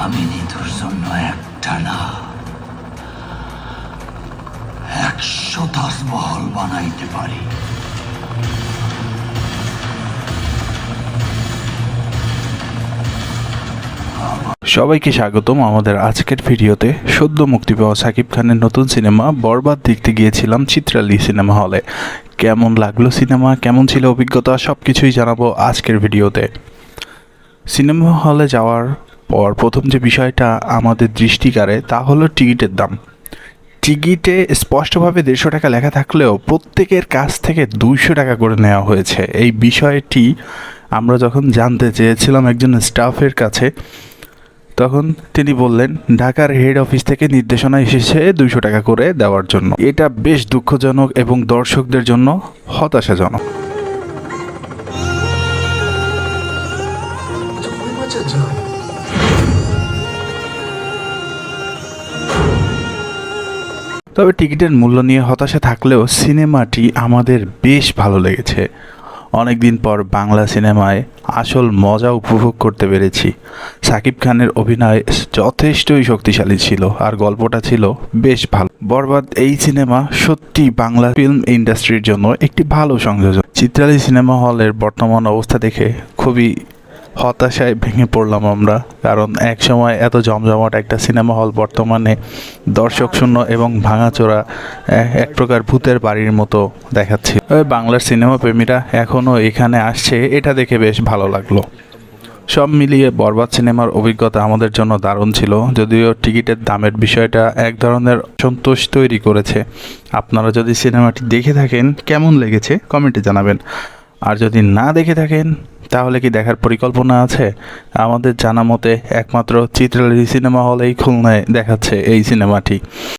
আমি নিতুর জন্য একটা না 100 তাজমহল বানাইতে পারি। সবাইকে স্বাগতম আমাদের আজকের ভিডিওতে। সদ্য মুক্তি পাওয়া সাকিব খানের নতুন সিনেমা বরবাদ দেখতে গিয়েছিলাম চিত্রালী সিনেমা হলে। কেমন লাগলো সিনেমা, কেমন ছিল অভিজ্ঞতা, সব কিছুই জানাবো আজকের ভিডিওতে। সিনেমা হলে যাওয়ার পর প্রথম যে বিষয়টা আমাদের দৃষ্টি কাড়ে তা হলো টিকিটের দাম। টিকিটে স্পষ্টভাবে 150 টাকা লেখা থাকলেও প্রত্যেকের কাছ থেকে 200 টাকা করে নেওয়া হয়েছে। এই বিষয়টি আমরা যখন জানতে চেয়েছিলাম একজন স্টাফের কাছে, তখন তিনি বললেন ঢাকার হেড অফিস থেকে নির্দেশনা এসেছে 200 টাকা করে দেওয়ার জন্য। এটা বেশ দুঃখজনক এবং দর্শকদের জন্য হতাশাজনক। তবে টিকিটের মূল্য নিয়ে হতাশা থাকলেও সিনেমাটি আমাদের বেশ ভালো লেগেছে। অনেক দিন পর বাংলা সিনেমায় আসল মজা উপভোগ করতে পেরেছি। সাকিব খানের অভিনয় যথেষ্টই শক্তিশালী ছিল আর গল্পটা ছিল বেশ ভালো। বরবাদ এই সিনেমা সত্যি বাংলা ফিল্ম ইন্ডাস্ট্রির জন্য একটি ভালো সংযোজন। চিত্রালী সিনেমা হলের বর্তমান অবস্থা দেখে খুবই হতাশায় ভেঙে পড়লাম আমরা, কারণ এক সময় এত জমজমাট একটা সিনেমা হল বর্তমানে দর্শক শূন্য এবং ভাঙাচোরা, এক প্রকার ভূতের বাড়ির মতো দেখাচ্ছে। বাংলার সিনেমা প্রেমীরা এখনও এখানে আসছে, এটা দেখে বেশ ভালো লাগলো। সব মিলিয়ে বরবাদ সিনেমার অভিজ্ঞতা আমাদের জন্য দারুণ ছিল, যদিও টিকিটের দামের বিষয়টা এক ধরনের সন্তোষ তৈরি করেছে। আপনারা যদি সিনেমাটি দেখে থাকেন কেমন লেগেছে কমেন্টে জানাবেন, আর যদি না দেখে থাকেন তাহলে কি দেখার পরিকল্পনা আছে? আমাদের জানা মতে একমাত্র চিত্রালী সিনেমা হলেই খুলনায় দেখাচ্ছে এই সিনেমাটি।